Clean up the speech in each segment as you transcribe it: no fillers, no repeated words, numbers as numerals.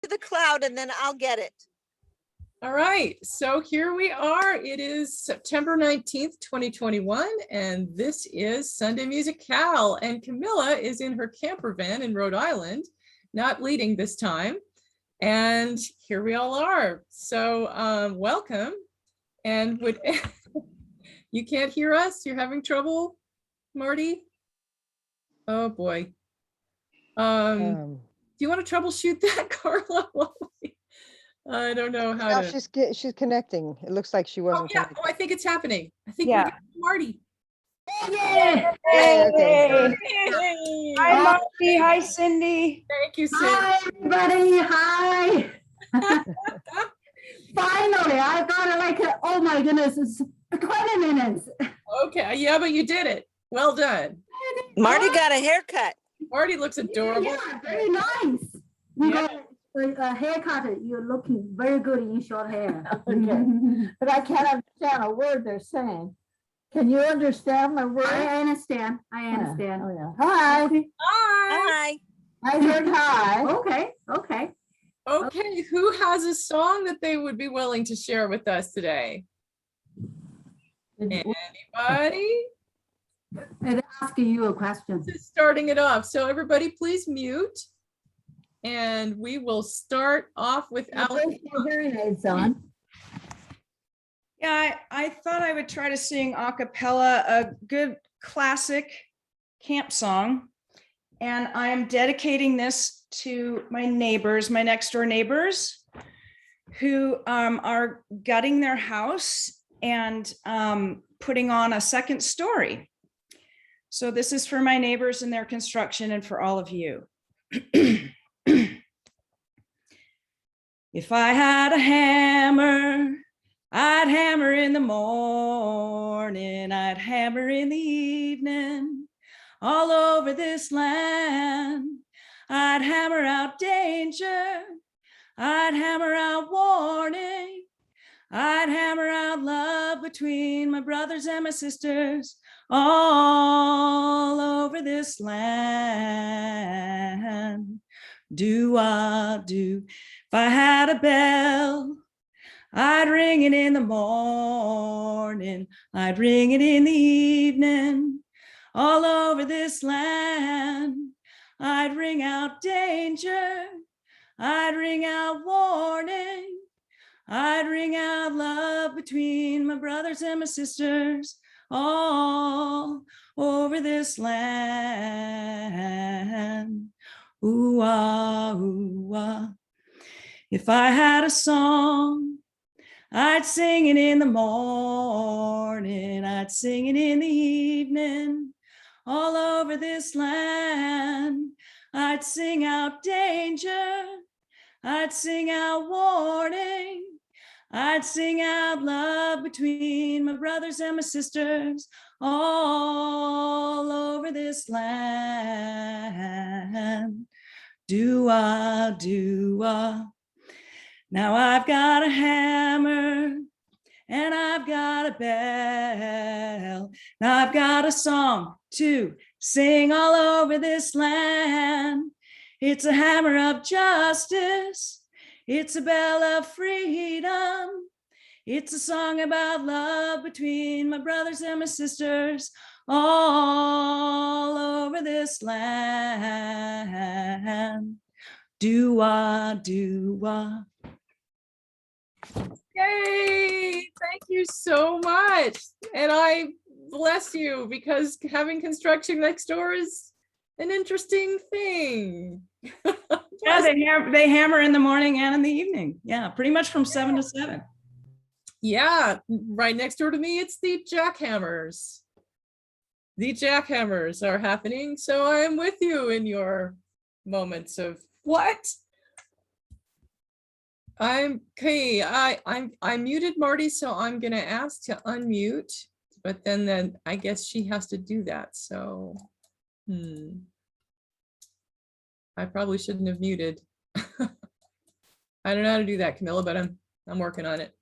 the cloud and then I'll get it. All right, so here we are. It is September 19th, 2021, and this is Sunday Musicale. And Camilla is in her camper van in Rhode Island, not leading this time. And here we all are. So welcome. And would you can't hear us? You're having trouble, Marty? Oh boy. Do you want to troubleshoot that, Carla? I don't know how to. She's connecting. It looks like she wasn't. Oh, yeah. Oh, I think it's happening. I think Yeah. we're getting Marty. Yay! Okay. Yay. Hi, Marty. Hi, Cindy. Thank you, Cindy. Hi, everybody. Hi. Finally, I got it like, oh my goodness, it's 20 minutes. Okay, yeah, but you did it. Well done. Marty got a haircut. Marty looks adorable. Yeah, very nice. You got a haircut, you're looking very good in short hair. Okay. But I can't understand a word they're saying. Can you understand my word? I understand. I understand. Oh, yeah. Hi. Hi. Hi. I heard hi. Okay, okay. Okay, who has a song that they would be willing to share with us today? Anybody? I'm asking you a question. This is starting it off. So everybody please mute. And we will start off with Alum. Hearing aids on. Yeah, I thought I would try to sing a cappella, a good classic camp song. And I am dedicating this to my neighbors, my next door neighbors, who are gutting their house and putting on a second story. So this is for my neighbors and their construction and for all of you. If I had a hammer, I'd hammer in the morning, I'd hammer in the evening, all over this land. I'd hammer out danger, I'd hammer out warning, I'd hammer out love between my brothers and my sisters, all over this land. Do I do? If I had a bell, I'd ring it in the morning, I'd ring it in the evening, all over this land. I'd ring out danger, I'd ring out warning, I'd ring out love between my brothers and my sisters, all over this land. Ooh, ah, ooh, ah. If I had a song, I'd sing it in the morning, I'd sing it in the evening, all over this land. I'd sing out danger, I'd sing out warning, I'd sing out love between my brothers and my sisters, all over this land. Do I, do I? Now I've got a hammer and I've got a bell. Now I've got a song to sing all over this land. It's a hammer of justice. It's a bell of freedom. It's a song about love between my brothers and my sisters, all over this land. Do I, do I? Yay! Thank you so much. And I bless you, because having construction next door is an interesting thing. Yeah, they hammer in the morning and in the evening. Yeah, pretty much from 7 to 7. Yeah, right next door to me, it's the jackhammers. The jackhammers are happening. So I'm with you in your moments of what? I'm muted Marty, so I'm gonna ask to unmute, but then I guess she has to do that. So I probably shouldn't have muted. I don't know how to do that, Camilla, but I'm working on it.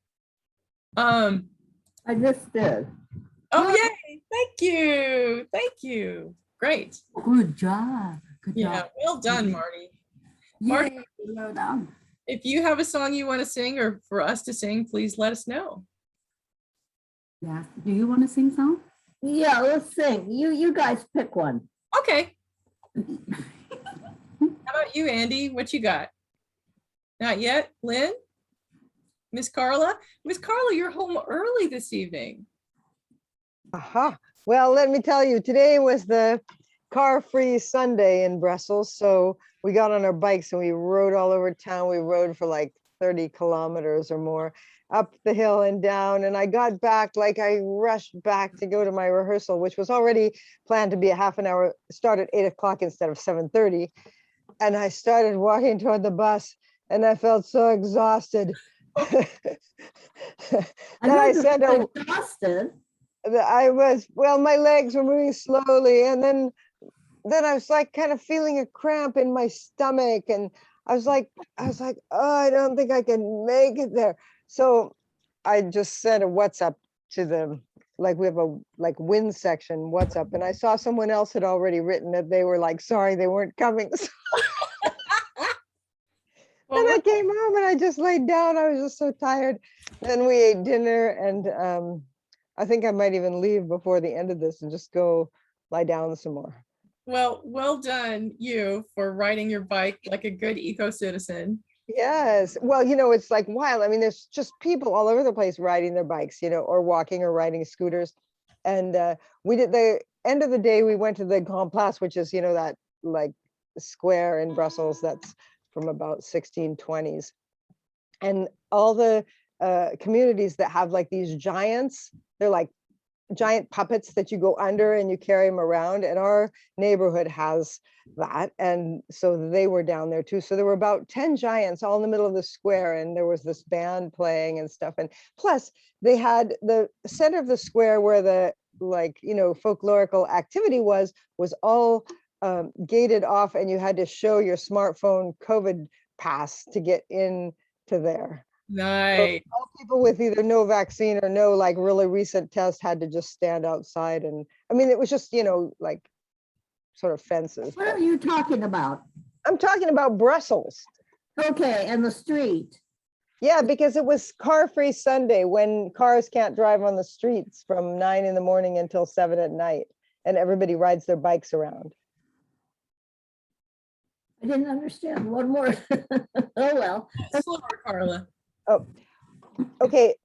I just did. Oh yay! Thank you, thank you. Great. Good job. Good Yeah, job. well done, Marty. Marty, Yay, well done. If you have a song you want to sing or for us to sing, please let us know. Yeah. Do you want to sing some? Yeah, let's sing. You guys pick one. Okay. How about you, Andy? What you got? Not yet, Lynn? Miss Carla? Miss Carla, you're home early this evening. Aha. Well, let me tell you, today was the car-free Sunday in Brussels. So we got on our bikes and we rode all over town. We rode for like 30 kilometers or more up the hill and down. And I got back, like I rushed back to go to my rehearsal, which was already planned to be a half an hour, start at 8 o'clock instead of 7:30. And I started walking toward the bus and I felt so exhausted. Then I said, oh, Exhausted. I was, well, my legs were moving slowly. And then I was like kind of feeling a cramp in my stomach. And I was like, oh, I don't think I can make it there. So I just sent a WhatsApp to them. Like we have a like wind section WhatsApp. And I saw someone else had already written that they were like, sorry, they weren't coming. Well, And I came home and I just laid down. I was just so tired. Then we ate dinner and I think I might even leave before the end of this and just go lie down some more. well done you for riding your bike like a good eco-citizen. Yes. Well, you know, it's like wild. I mean, there's just people all over the place riding their bikes, you know, or walking or riding scooters. And we did the end of the day, we went to the Grand Place, which is, you know, that like square in Brussels that's from about 1620s. And all the communities that have like these giants, they're like giant puppets that you go under and you carry them around. And our neighborhood has that. And so they were down there too. So there were about 10 giants all in the middle of the square. And there was this band playing and stuff. And plus they had the center of the square where the like, you know, folklorical activity was all gated off, and you had to show your smartphone COVID pass to get in to there. So Nice. all people with either no vaccine or no like really recent test had to just stand outside. And I mean, it was just, you know, like sort of fences. What are you talking about? I'm talking about Brussels. Okay, and the street. Yeah, because it was car-free Sunday when cars can't drive on the streets from 9 in the morning until 7 at night, and everybody rides their bikes around. I didn't understand one more. Oh, well. Slower, Carla. Oh, okay.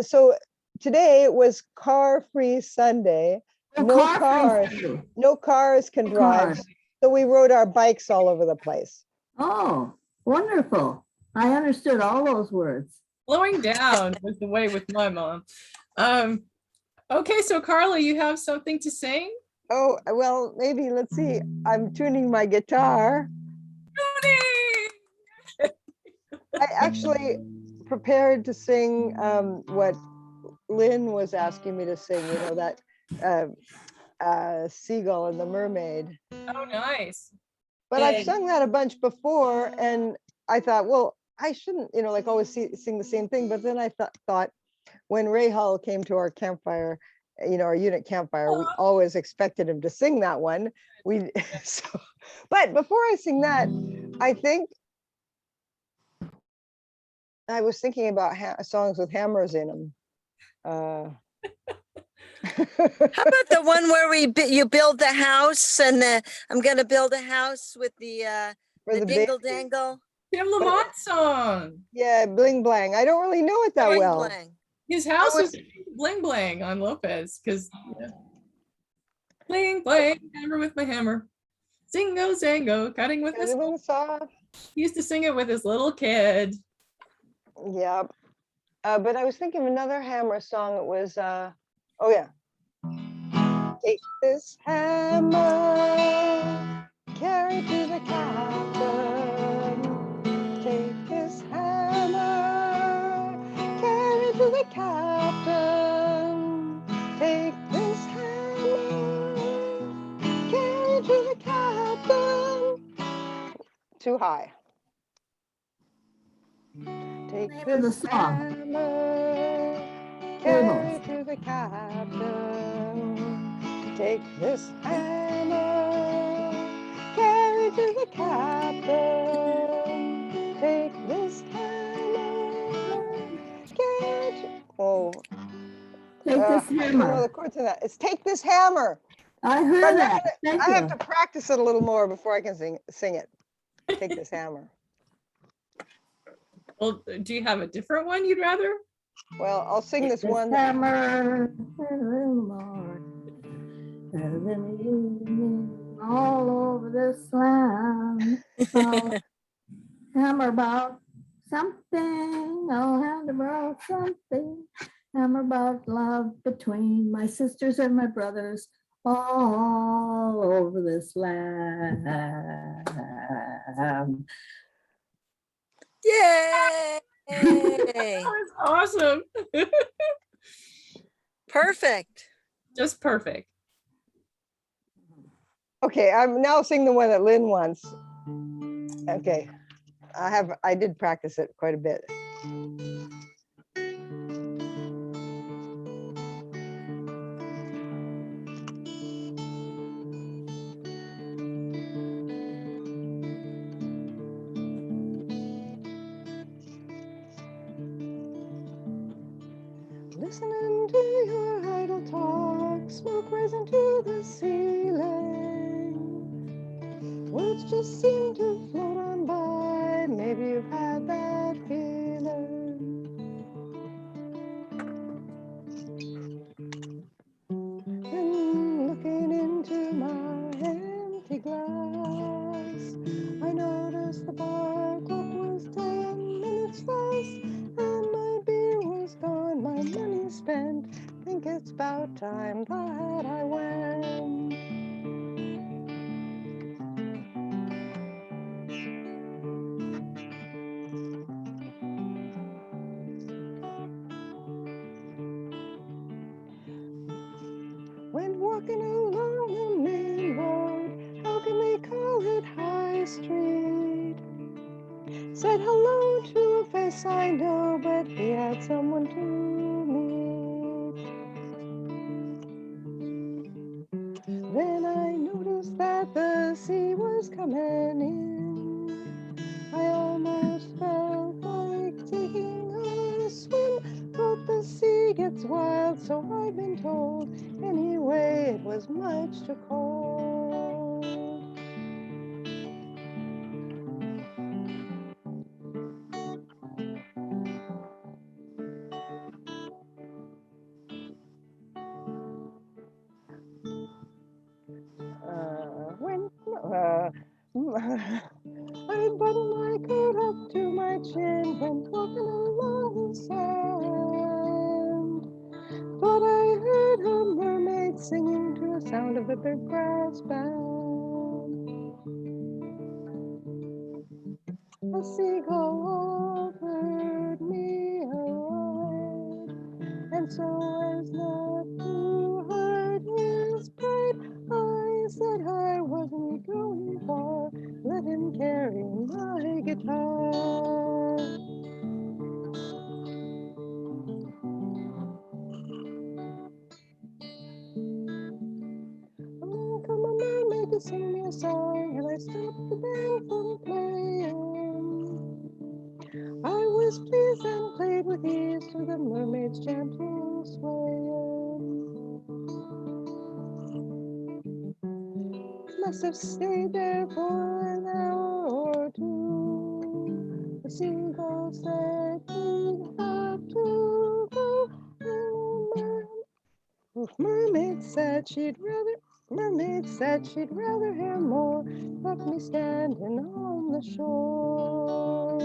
So today was car-free Sunday. No cars, no cars can drive. So we rode our bikes all over the place. Oh, wonderful. I understood all those words. Slowing down was the way with my mom. Okay, so Carla, you have something to sing? Oh, well, maybe, let's see. I'm tuning my guitar. I actually prepared to sing what Lynn was asking me to sing, you know, that Seagull and the Mermaid. Oh, nice. But I've sung that a bunch before, and I thought, well, I shouldn't, you know, like always sing the same thing. But then I thought when Ray Hall came to our campfire, you know, our unit campfire, we always expected him to sing that one. But before I sing that, I think I was thinking about songs with hammers in them. How about the one where you build the house and I'm gonna build a house with the dingle dangle. Tim Lamont song. Yeah, Bling Blang. I don't really know it that Bling well. blang. His house was bling blang on Lopez because bling blang, hammer with my hammer. Zingo zango, cutting with this. He used to sing it with his little kid. Yeah. But I was thinking of another hammer song. It was, oh yeah. Take this hammer, carry to the captain. Take this hammer, carry to the captain. Take this hammer, carry to the captain. Too high. Take this hammer, carry to the captain. Take this hammer, carry to the captain. Take this this I don't know the hammer. chords of that. It's take this hammer. I But heard I'm not that. gonna- Thank I have you. to practice it a little more before I can sing it. Take this hammer. Well, do you have a different one you'd rather? Well, I'll sing this This one. hammer, all over this land. So, hammer about something, oh, hammer about something. Hammer about love between my sisters and my brothers all over this land. Yay! That was awesome. Perfect. Just perfect. Okay, I'm now sing the one that Lynn wants. Okay, I did practice it quite a bit. Listening to your idle talk, smoke rising to the ceiling. Words just seem to float on by. Maybe you've had that feeling. Then looking into my empty glass, I noticed the bar clock was 10 minutes fast, and my beer was gone, my money spent. Think it's about time that I went. Went walking along the main road, how can they call it High Street? Said hello to a face I know, but he had someone to meet. Then I noticed that the sea was coming in. I almost felt like taking a swim, but the sea gets wild, so I've been told. Anyway, it was much too cold. I buttoned my coat up to my chin, went walking along the sand. Thought I heard a mermaid singing to the sound of a big brass band. A seagull offered me a ride, and so as not to hurt his pride, I said I wasn't going far. Let him carry my guitar. Oh, come on, mermaid, to sing me a song, and I stopped the band from playing. I was pleased and played with ease to the mermaid's gentle swaying. Must have stayed there for an hour or two. The seagull said he'd have to go. Mermaid said she'd rather hear more. Left me standing on the shore.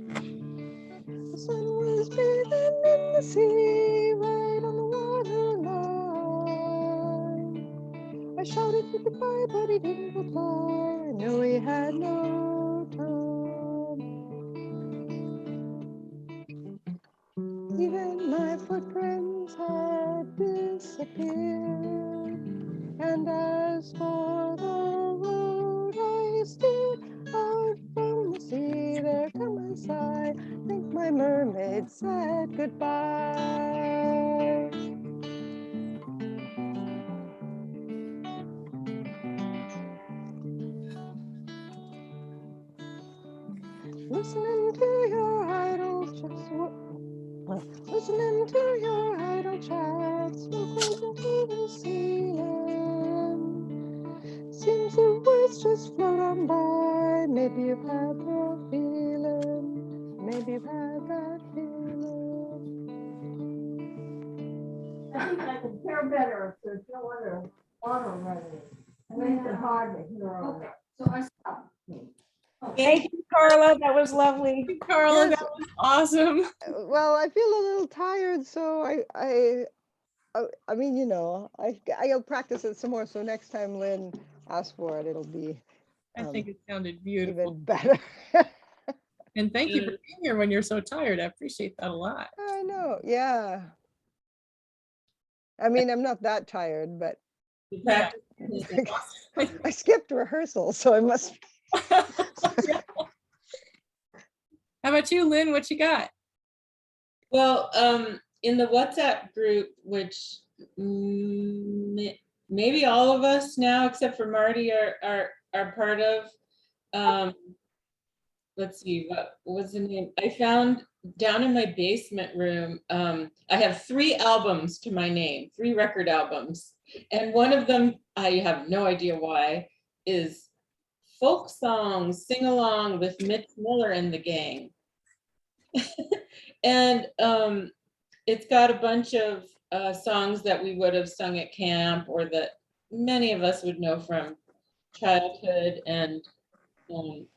The sun was bathing in the sea, right on the waterline. I shouted for goodbye, but he didn't reply. I knew he had no time. Even my footprints had disappeared, and as for the road I steered out from the sea, there to my side, think my mermaid said goodbye. listening to your idle chats. Listening to your idle chats, smoke into the ceiling. Seems the words just float on by. Maybe you've had that feeling. Maybe you've had that feeling. I think I can hear better if there's no other water running. It makes it hard to hear all that. So I stopped. Thank you, Carla. That was lovely. Carla, Yes. that was awesome. Well, I feel a little tired, so I mean, you know, I'll practice it some more. So next time Lynn asks for it, it'll be I think it sounded beautiful. even better. And thank you for being here when you're so tired. I appreciate that a lot. I know, yeah. I mean, I'm not that tired, but Yeah. I skipped rehearsal, so I must. How about you, Lynn? What you got? Well, in the WhatsApp group, which maybe all of us now, except for Marty, are part of. Let's see, what was the name? I found down in my basement room. I have 3 albums to my name, 3 record albums, and one of them, I have no idea why, is folk songs sing along with Mitch Miller and the gang. And it's got a bunch of songs that we would have sung at camp or that many of us would know from childhood. And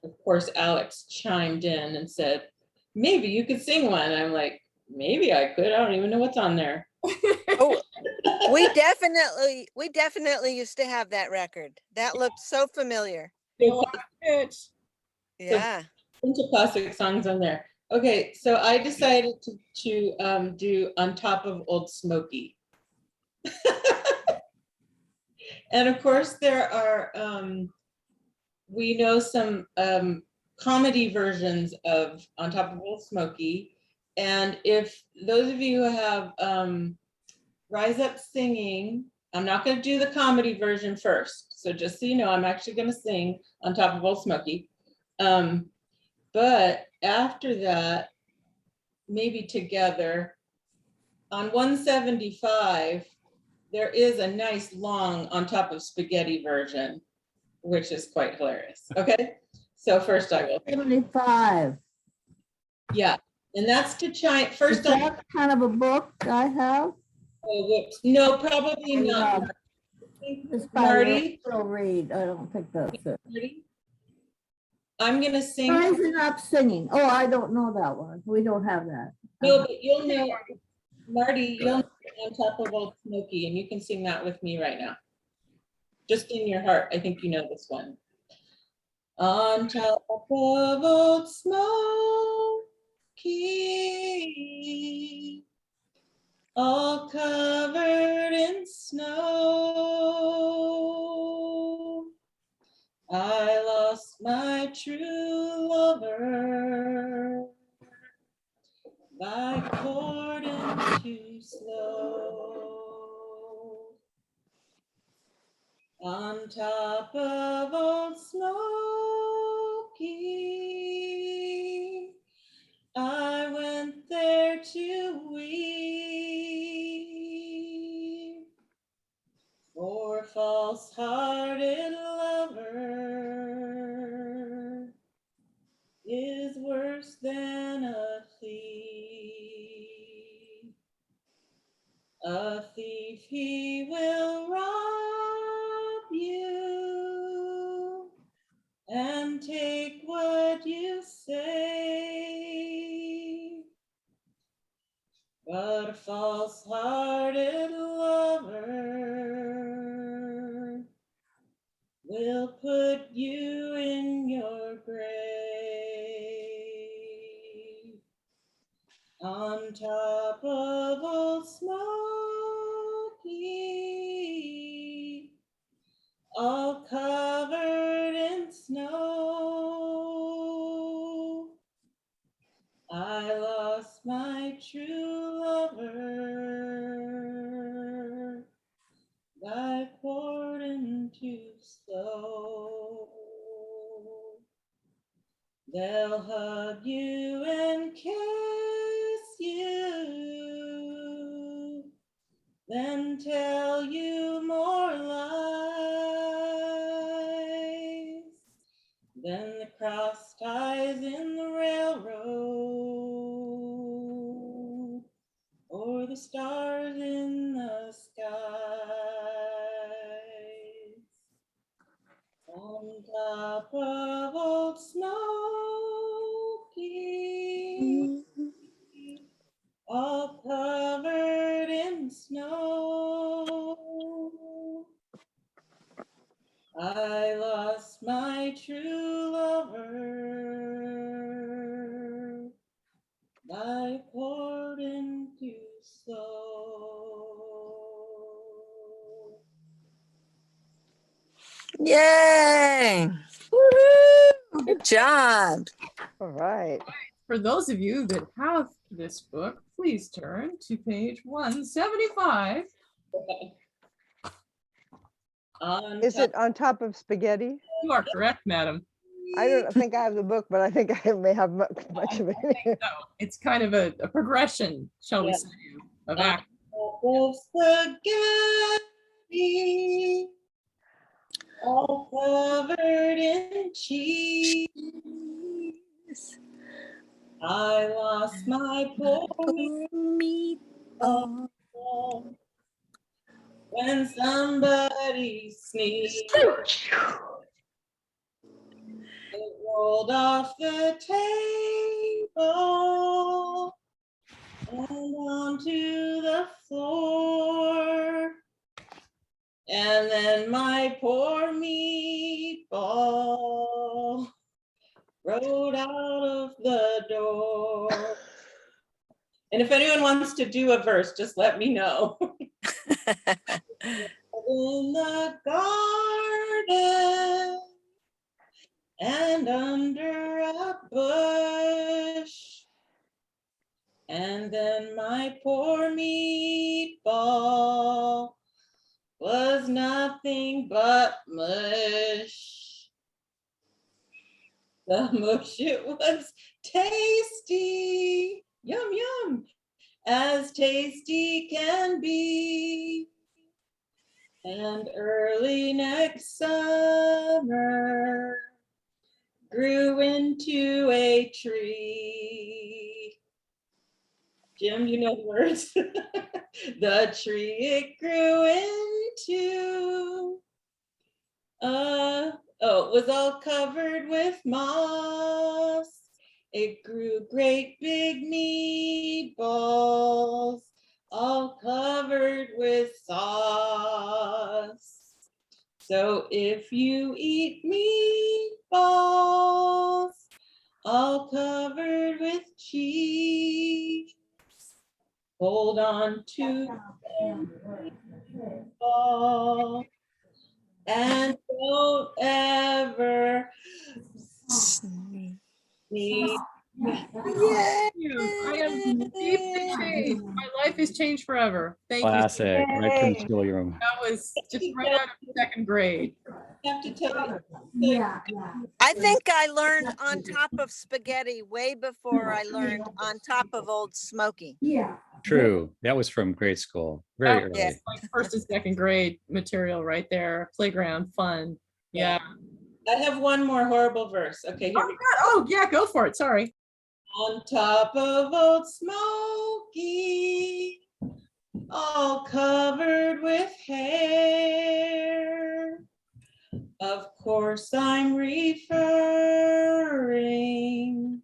of course, Alex chimed in and said, maybe you could sing one. I'm like, maybe I could. I don't even know what's on there. Oh, we definitely used to have that record. That looked so familiar. Mitch. Yeah. Bunch of classic songs on there. Okay, so I decided to do On Top of Old Smoky. And of course there are, we know some comedy versions of On Top of Old Smoky. And if those of you who have Rise Up Singing, I'm not gonna do the comedy version first. So just so you know, I'm actually gonna sing On Top of Old Smoky. But after that, maybe together, on 175, there is a nice long On Top of Spaghetti version, which is quite hilarious. Okay, so first I will. 75. Yeah, and that's to chime. Is First, that kind of a book I have? oh, whoops. No, probably not. It's by Marty, Rachel Reed. I don't think that's it. Marty, I'm gonna sing. Rising Up Singing. Oh, I don't know that one. We don't have that. No, but you'll know, Marty, you'll know On Top of Old Smoky, and you can sing that with me right now. Just in your heart, I think you know this one. On top of Old Smoky, all covered in snow, I lost my true lover by courting too slow. On top of Old Smoky, I went there to weep for false-hearted lover is worse than a thief. A thief, he will rob you and take what you say. But a false-hearted lover will put you in your grave. On top of Old Smoky, all covered in snow, I lost my true lover by courting too slow. They'll hug you and kiss you, then tell you more lies than the cross ties in the railroad or the stars in the skies. On top of old Smoky, all covered in snow, I lost my true lover. I poured into soul. Yay. Woohoo! Good job. All right. For those of you that have this book, please turn to page 175. Is it on top of spaghetti? You are correct, madam. I don't think I have the book, but I think I may have much of it. No, it's kind of a progression, shall we Yeah. say, of act. Of spaghetti, all covered in cheese. I lost my poor Meatball. meatball when somebody sneezed. It rolled off the table and onto the floor. And then my poor meatball rode out of the door. And if anyone wants to do a verse, just let me know. In the garden and under a bush. And then my poor meatball was nothing but mush. The mush, it was tasty, yum, yum, as tasty can be. And early next summer grew into a tree. Jim, you know the words. The tree it grew into, it was all covered with moss. It grew great big meatballs, all covered with sauce. So if you eat meatballs, all covered with cheese, hold on to the meatball and don't ever sneeze. Thank you. I am deeply changed. My life has changed forever. Thank you. Classic, right from the schoolroom. That was just right out of second grade. I have to tell you. Yeah. I think I learned on top of spaghetti way before I learned on top of Old Smoky. Yeah. True. That was from grade school, very That was early. like first and second grade material right there. Playground fun. Yeah. I have one more horrible verse. Okay, here we go. Oh, yeah, go for it. Sorry. On top of Old Smoky, all covered with hair. Of course, I'm referring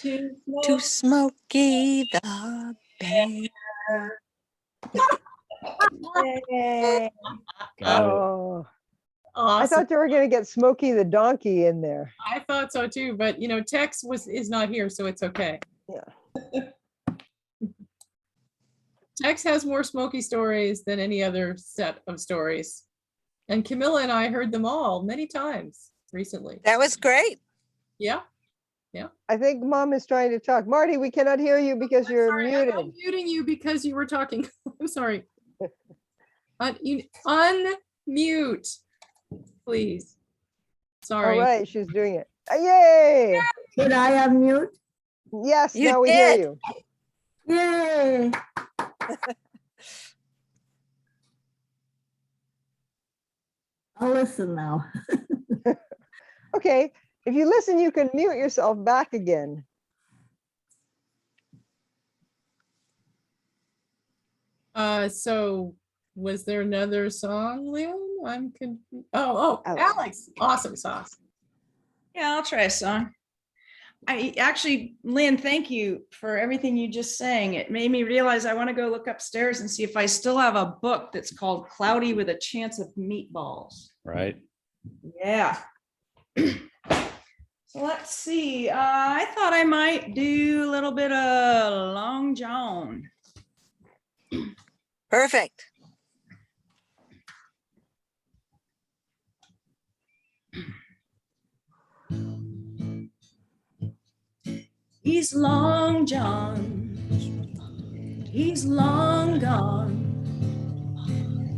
to Smokey the Bear. Got it. Oh, I Awesome. thought you were going to get Smokey the donkey in there. I thought so too, but you know, Tex is not here, so it's okay. Yeah. Tex has more Smoky stories than any other set of stories. And Camilla and I heard them all many times recently. That was great. Yeah. I think Mom is trying to talk. Marty, we cannot hear you because you're Sorry, I'm muted. muting you because you were talking. I'm sorry. Unmute, please. All Sorry. right, she's doing it. Yay! Did I unmute? Yes, You now we hear did. you. Yay. I'll listen now. Okay, if you listen, you can mute yourself back again. So was there another song, Leon? I'm confused. Oh, Alex. Alex, awesome sauce. Yeah, I'll try a song. I actually, Lynn, thank you for everything you just sang. It made me realize I want to go look upstairs and see if I still have a book that's called Cloudy with a Chance of Meatballs. Right. Yeah. So let's see. I thought I might do a little bit of Long John. Perfect. He's Long John. He's long gone,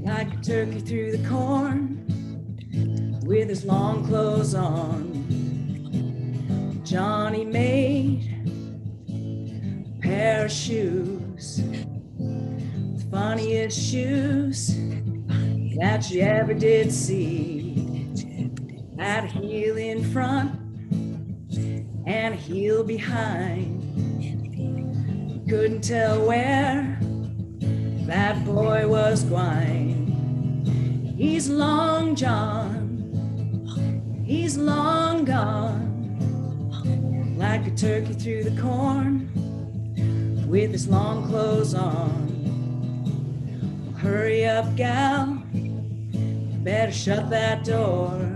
like a turkey through the corn, with his long clothes on. Johnny made a pair of shoes, the funniest shoes that you ever did see. Had a heel in front and a heel behind. Couldn't tell where that boy was going. He's Long John, he's long gone, like a turkey through the corn, with his long clothes on. Hurry up, gal, better shut that door.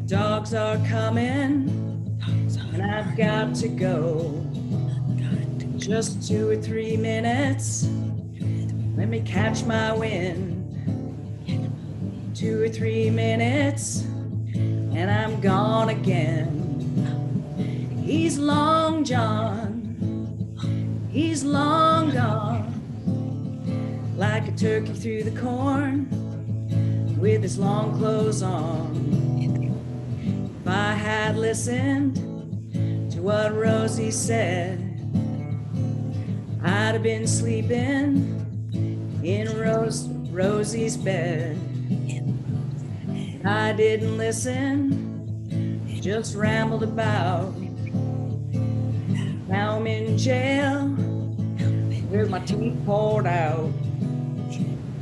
Dogs are coming, and I've got to go. Just 2 or 3 minutes, let me catch my wind. 2 or 3 minutes, and I'm gone again. He's Long John, he's long gone, like a turkey through the corn, with his long clothes on. If I had listened to what Rosie said, I'd have been sleeping in Rosie's bed. I didn't listen, just rambled about. Now I'm in jail with my teeth pulled out.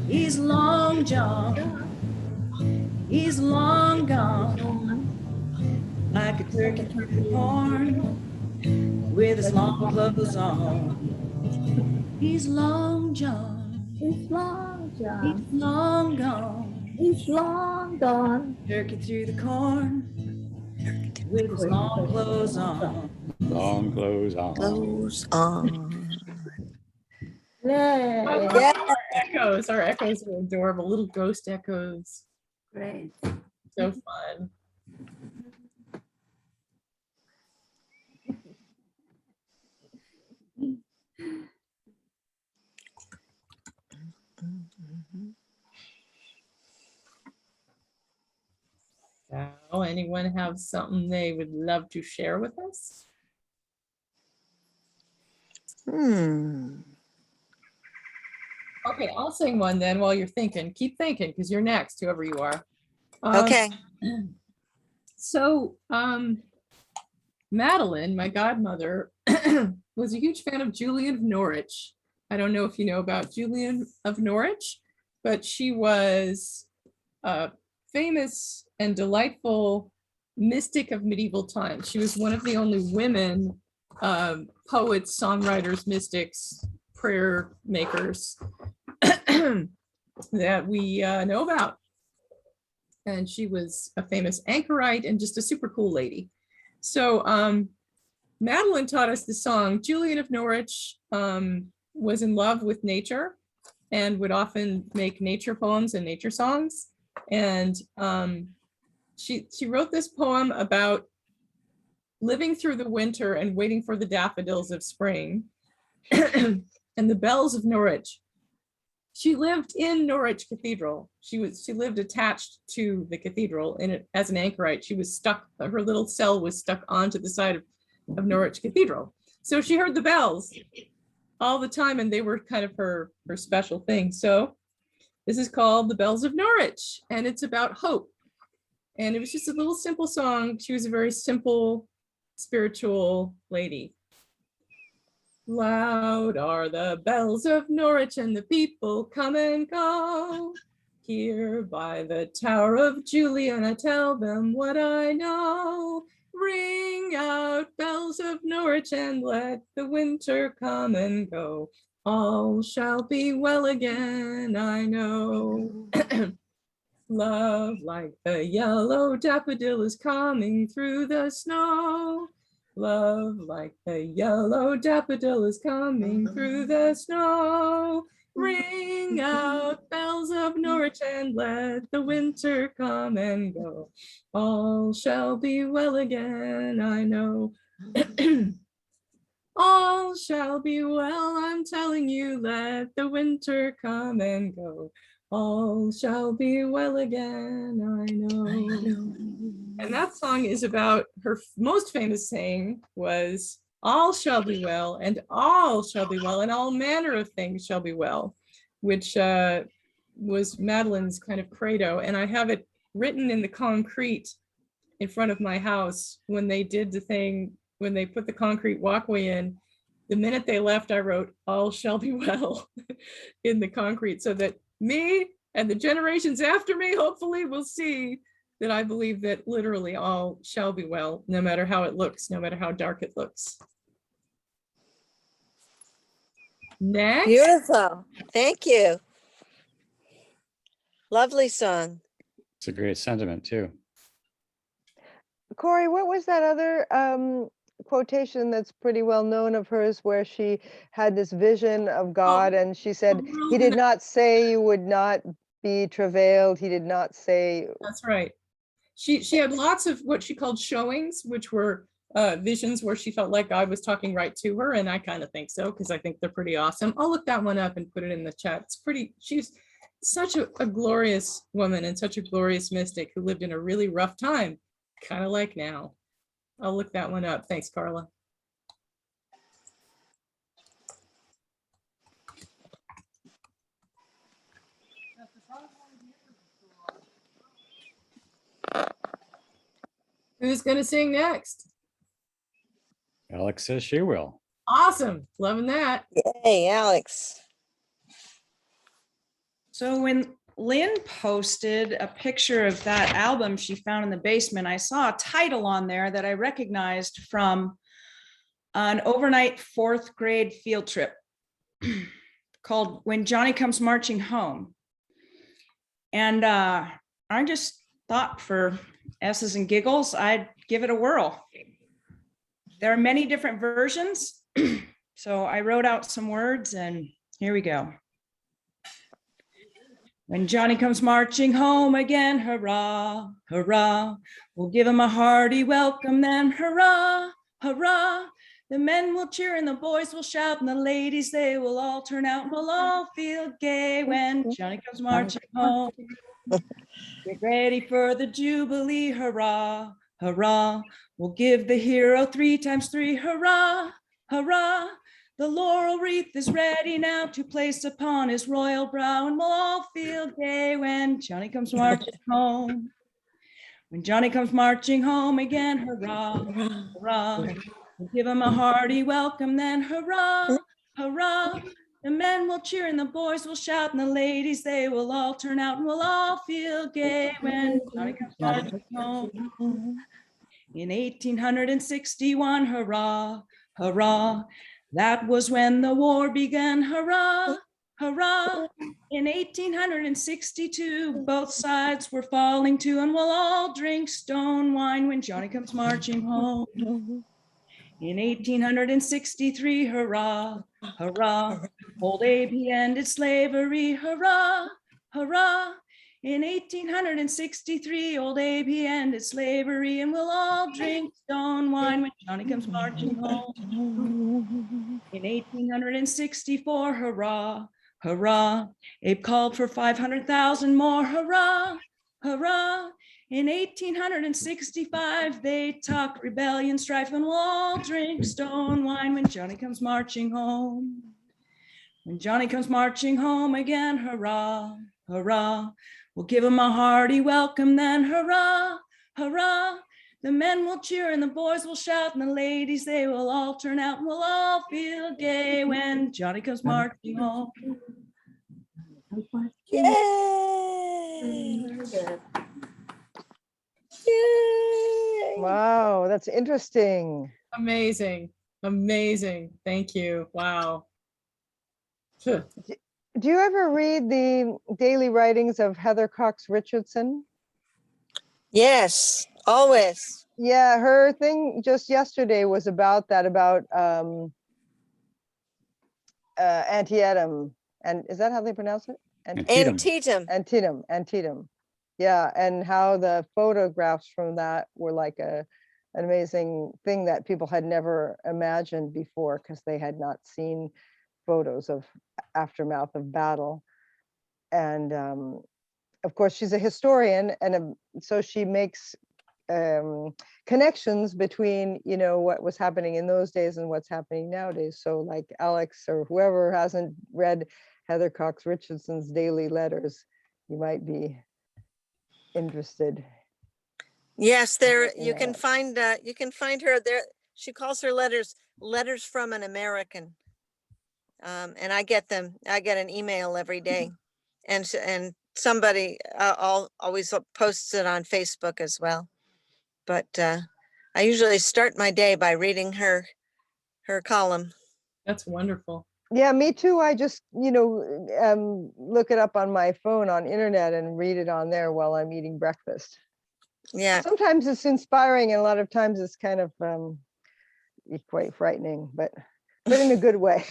He's Long John, he's long gone, like a turkey through the corn, with his long clothes on. He's Long John, He's long, he's John. long gone, He's long gone. turkey through the corn, with his long clothes on. Long clothes on. Goes on. Yay. Yeah. Our echoes are adorable, little ghost echoes. Great. So fun. So, anyone have something they would love to share with us? Okay, I'll sing one then while you're thinking. Keep thinking, because you're next, whoever you are. Okay. So, Madeline, my godmother, was a huge fan of Julian of Norwich. I don't know if you know about Julian of Norwich, but she was a famous and delightful mystic of medieval times. She was one of the only women poets, songwriters, mystics, prayer makers that we know about. And she was a famous anchorite and just a super cool lady. So Madeline taught us the song. Julian of Norwich was in love with nature and would often make nature poems and nature songs. And she wrote this poem about living through the winter and waiting for the daffodils of spring and the bells of Norwich She lived in Norwich Cathedral. She lived attached to the cathedral, and as an anchorite, she was stuck, her little cell was stuck onto the side of Norwich Cathedral. So she heard the bells all the time, and they were kind of her special thing. So this is called The Bells of Norwich, and it's about hope. And it was just a little simple song. She was a very simple, spiritual lady. Loud are the bells of Norwich, and the people come and go. Here by the Tower of Julian, I tell them what I know. Ring out, bells of Norwich, and let the winter come and go. All shall be well again, I know. Love like the yellow daffodil is coming through the snow. Love like the yellow daffodil is coming through the snow. Ring out, bells of Norwich, and let the winter come and go. All shall be well again, I know. All shall be well, I'm telling you, let the winter come and go. All shall be well again, I know. And that song is about, her most famous saying was, all shall be well, and all shall be well, and all manner of things shall be well, which was Madeline's kind of credo. And I have it written in the concrete in front of my house when they did the thing, when they put the concrete walkway in. The minute they left, I wrote, all shall be well in the concrete, so that me and the generations after me hopefully will see that I believe that literally all shall be well, no matter how it looks, no matter how dark it looks. Next. Beautiful. Thank you. Lovely song. It's a great sentiment too. Corey, what was that other quotation that's pretty well known of hers, where she had this vision of God and she said, he did not say you would not be travailed. He did not say. That's right. She had lots of what she called showings, which were visions where she felt like God was talking right to her. And I kind of think so, because I think they're pretty awesome. I'll look that one up and put it in the chat. It's pretty, she's such a glorious woman and such a glorious mystic who lived in a really rough time, kind of like now. I'll look that one up. Thanks, Carla. Who's going to sing next? Alex says she will. Awesome. Loving that. Yay, Alex. So when Lynn posted a picture of that album she found in the basement, I saw a title on there that I recognized from an overnight 4th grade field trip called When Johnny Comes Marching Home. And I just thought, for S's and giggles, I'd give it a whirl. There are many different versions, so I wrote out some words, and here we go. When Johnny comes marching home again, hurrah, hurrah, we'll give him a hearty welcome then, hurrah, hurrah. The men will cheer and the boys will shout and the ladies, they will all turn out and we'll all feel gay when Johnny comes marching home. Get ready for the Jubilee, hurrah, hurrah. We'll give the hero 3 times 3, hurrah, hurrah. The laurel wreath is ready now to place upon his royal brow, and we'll all feel gay when Johnny comes marching home. When Johnny comes marching home again, hurrah, hurrah. We'll give him a hearty welcome then, hurrah, hurrah. The men will cheer and the boys will shout and the ladies, they will all turn out and we'll all feel gay when Johnny comes marching home. In 1861, hurrah, hurrah. That was when the war began, hurrah, hurrah. In 1862, both sides were falling to, and we'll all drink stone wine when Johnny comes marching home. In 1863, hurrah, hurrah. Old Abe, he ended slavery, hurrah, hurrah. In 1863, old Abe, he ended slavery, and we'll all drink stone wine when Johnny comes marching home. In 1864, hurrah, hurrah. Abe called for 500,000 more, hurrah, hurrah. In 1865, they talk rebellion, strife, and we'll all drink stone wine when Johnny comes marching home. When Johnny comes marching home again, hurrah, hurrah. We'll give him a hearty welcome then, hurrah, hurrah. The men will cheer and the boys will shout and the ladies, they will all turn out and we'll all feel gay when Johnny comes marching home. Yay! Yay! Wow, that's interesting. Amazing, amazing. Thank you. Wow. Phew. Do you ever read the daily writings of Heather Cox Richardson? Yes, always. Yeah, her thing just yesterday was about that, about Antietam. And is that how they pronounce it? Antietam. Antietam. Yeah, and how the photographs from that were like an amazing thing that people had never imagined before because they had not seen photos of aftermath of battle. And of course, she's a historian, and so she makes connections between, you know, what was happening in those days and what's happening nowadays. So like Alex or whoever hasn't read Heather Cox Richardson's daily letters, you might be interested. Yes, there Yeah. you can find her there. She calls her letters from an American. And I get them. I get an email every day, and somebody always posts it on Facebook as well. But I usually start my day by reading her column. That's wonderful. Yeah, me too. I just, you know, look it up on my phone on internet and read it on there while I'm eating breakfast. Yeah. Sometimes it's inspiring and a lot of times it's kind of quite frightening, but in a good way.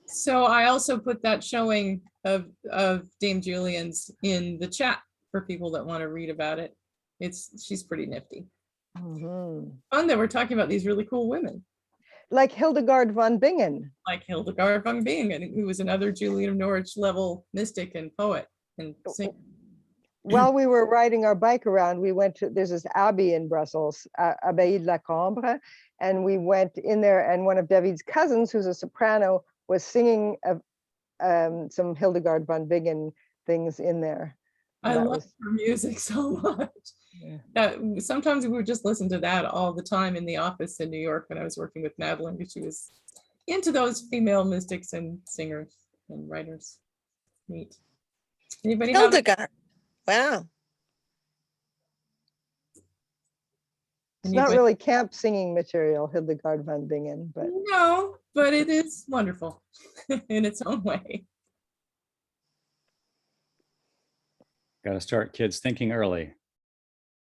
So I also put that showing of Dame Julian's in the chat for people that want to read about it. She's pretty nifty. Mhm. Fun that we're talking about these really cool women. Like Hildegard von Bingen. Like Hildegard von Bingen, who was another Julian of Norwich level mystic and poet and singer. While we were riding our bike around, we went to, there's this abbey in Brussels, Abbaye de la Cambre, and we went in there, and one of David's cousins, who's a soprano, was singing some Hildegard von Bingen things in there. I That love was- her music so much. Yeah. Sometimes we would just listen to that all the time in the office in New York when I was working with Madeline, because she was into those female mystics and singers and writers. Neat. Anybody have? Hildegard. Wow. It's not really camp singing material, Hildegard von Bingen, but No, but it is wonderful in its own way. Got to start kids thinking early.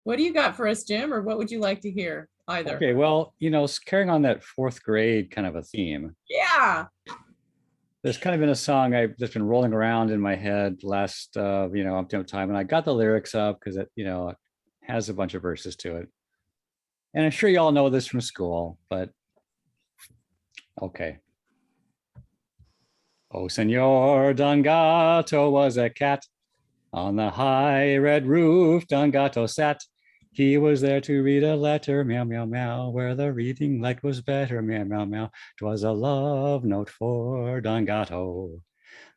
What do you got for us, Jim, or what would you like to hear? Either. Okay, well, you know, carrying on that fourth grade kind of a theme, Yeah. there's kind of been a song I've just been rolling around in my head last, you know, up to time, and I got the lyrics up because it, you know, it has a bunch of verses to it. And I'm sure you all know this from school, but okay. Oh, Senor Don Gato was a cat. On the high red roof, Don Gato sat. He was there to read a letter, meow, meow, meow, where the reading light was better, meow, meow, meow. 'Twas a love note for Don Gato.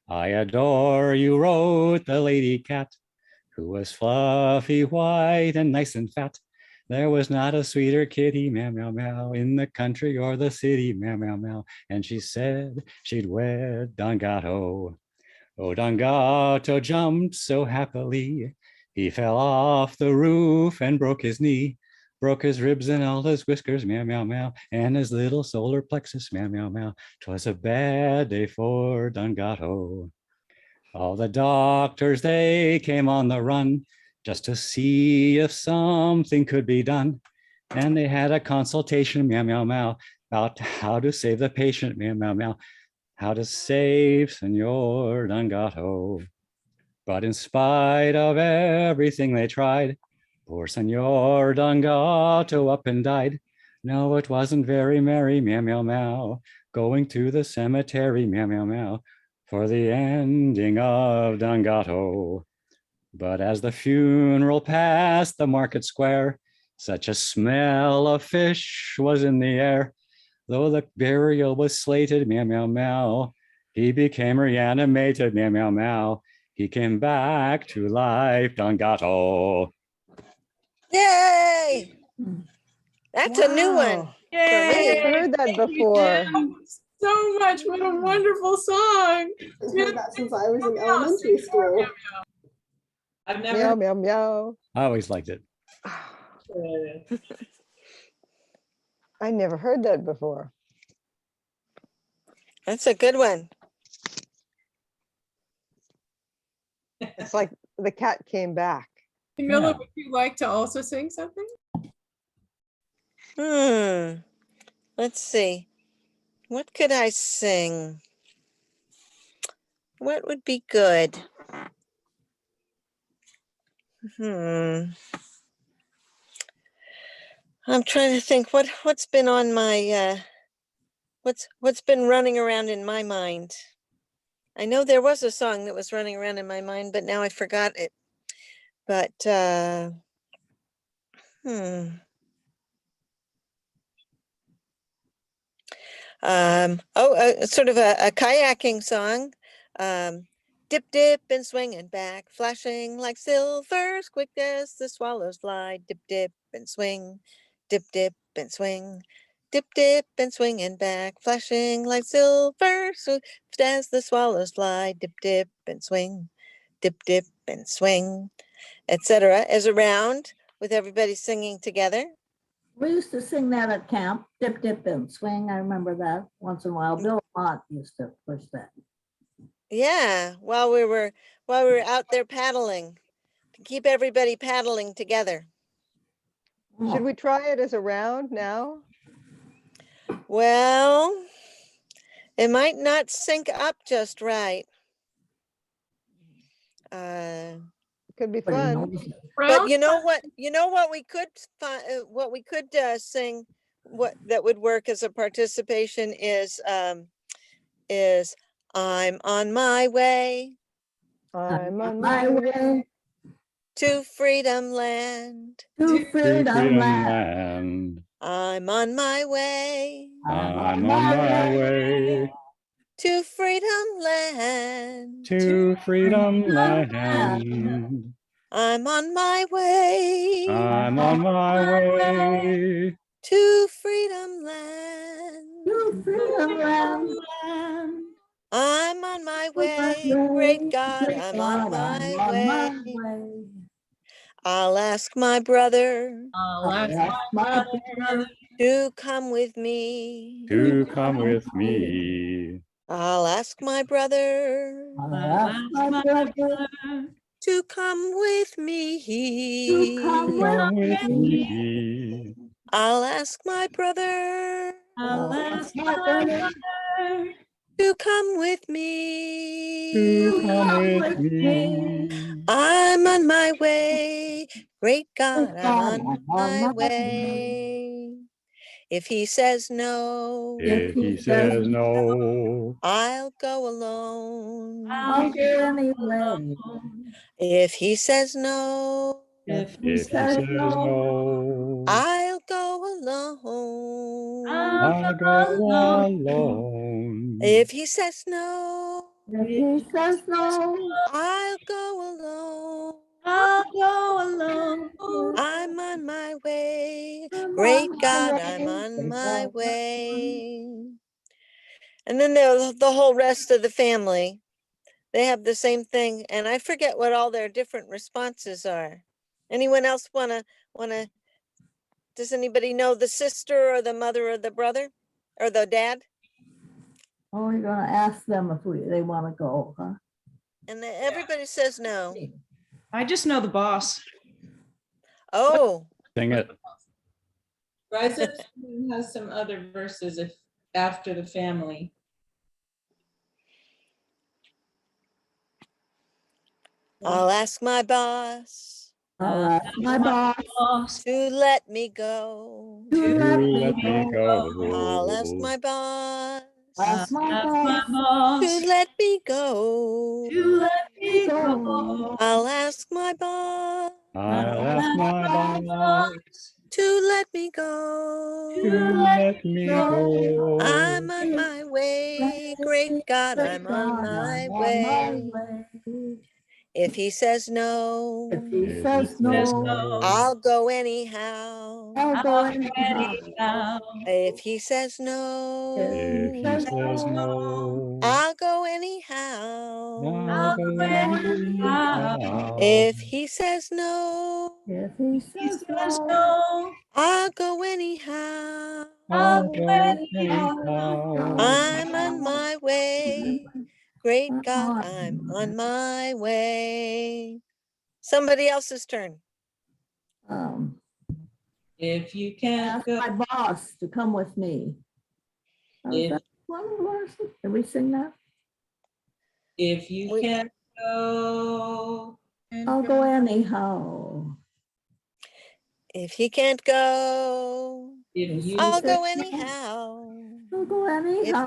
I adore you, wrote the lady cat, who was fluffy white and nice and fat. There was not a sweeter kitty, meow, meow, meow, in the country or the city, meow, meow, meow. And she said she'd wed Don Gato. Oh, Don Gato jumped so happily. He fell off the roof and broke his knee, broke his ribs and all his whiskers, meow, meow, meow, and his little solar plexus, meow, meow, meow. 'Twas a bad day for Don Gato. All the doctors, they came on the run just to see if something could be done. And they had a consultation, meow, meow, meow, about how to save the patient, meow, meow, meow, how to save Senor Don Gato. But in spite of everything they tried, poor Senor Don Gato up and died. No, it wasn't very merry, meow, meow, meow, going to the cemetery, meow, meow, meow, for the ending of Don Gato. But as the funeral passed the market square, such a smell of fish was in the air. Though the burial was slated, meow, meow, meow, he became reanimated, meow, meow, meow. He came back to life, Don Gato. Yay! That's a new one. Wow. For I me. haven't heard that Thank you, before. Jen, so much. What a wonderful song. I've Jen, heard that since I was in meow, elementary sing more, school. I've Meow, never. meow, meow. I always liked it. I never heard that before. That's a good one. It's like the cat came back. Camilla, Yeah. would you like to also sing something? Let's see. What could I sing? What would be good? I'm trying to think what's been on my what's been running around in my mind. I know there was a song that was running around in my mind, but now I forgot it. But sort of a kayaking song. Dip, dip, and swinging back, flashing like silver, quick as the swallows fly. Dip, dip, and swing, dip, dip, and swing, dip, dip, and swinging back, flashing like silver, swift as the swallows fly. Dip, dip, and swing, dip, dip, and swing, etc. Is around with everybody singing together. We used to sing that at camp, dip, dip, and swing. I remember that once in a while. Bill Mott used to push that. Yeah, while we were out there paddling, to keep everybody paddling together. Should we try it as a round now? Well, it might not sync up just right. Could be But he fun. knows it. But you know what? You know what we could sing. What that would work as a participation is I'm on my way I'm on my way. to Freedom Land. To To freedom freedom land. land. I'm on my way I'm on my way to Freedom Land. to freedom land. I'm on my way I'm on my way to Freedom Land. To freedom land. I'm on my way, great God, I'm on my way. I'll ask my brother I'll ask my brother. to come with me. to come with me. I'll ask my brother to come with me. Come with me. I'll ask my brother I'll ask my brother to come with me. To come with me. I'm on my way, great God, I'm on my way. If he says no, If he says no, I'll go alone. I'll go anyway. If he says no, if he says no, I'll go alone. I'll go alone. If he says no, If he says no, I'll go alone. I'll go alone. I'm on my way. I'm Great on my God, way. I'm on Great my God. way. And then the whole rest of the family, they have the same thing. And I forget what all their different responses are. Anyone else wanna, does anybody know the sister or the mother or the brother or the dad? Oh, you're gonna ask them if they want to go, huh? And everybody says no. I just know the boss. Oh, Sing it. Rise Up Singing has some other verses if after the family. I'll ask my boss I'll ask my boss to let me go. to To let let me me go. go. I'll ask my boss Ask my Ask my boss boss To let me go. to let me to go. go. I'll ask my boss I'll ask my My boss boss to let me to go. let me go. I'm on my way. Great God, I'm on my way. If he says no, If he If says he says no, no. I'll go anyhow. I'll go I'll anyhow. anyhow. If he says If no, he says no, I'll go I'll anyhow. go anyhow. anyhow. If he says no, If he He says says no, no. I'll go anyhow. I'll I'll go go anyhow. anyhow. I'm on my way. Great God, I'm on my way. Somebody else's turn. If you can't ask go, my boss to come with me. Oh, is if, that one of ours? Did we sing that? if you We- can't go, I'll go anyhow. If he can't go, if you, I'll says go no, anyhow. I'll go If anyhow.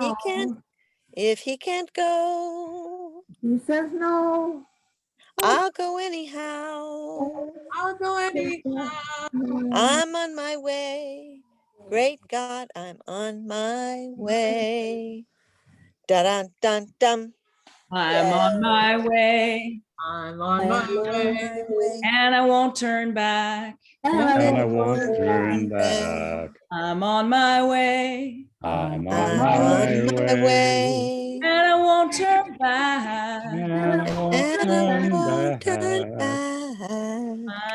he can't go, He says no. I'll go anyhow. I'll go anyhow. I'm on my way. Great God, I'm on my way. Da dun dun dum. I'm on my way I'm on my way. and I won't turn back. And I won't turn back. I'm on my way I'm on I'm my on my way. way. and I won't turn back. And I won't And I turn won't turn back. back.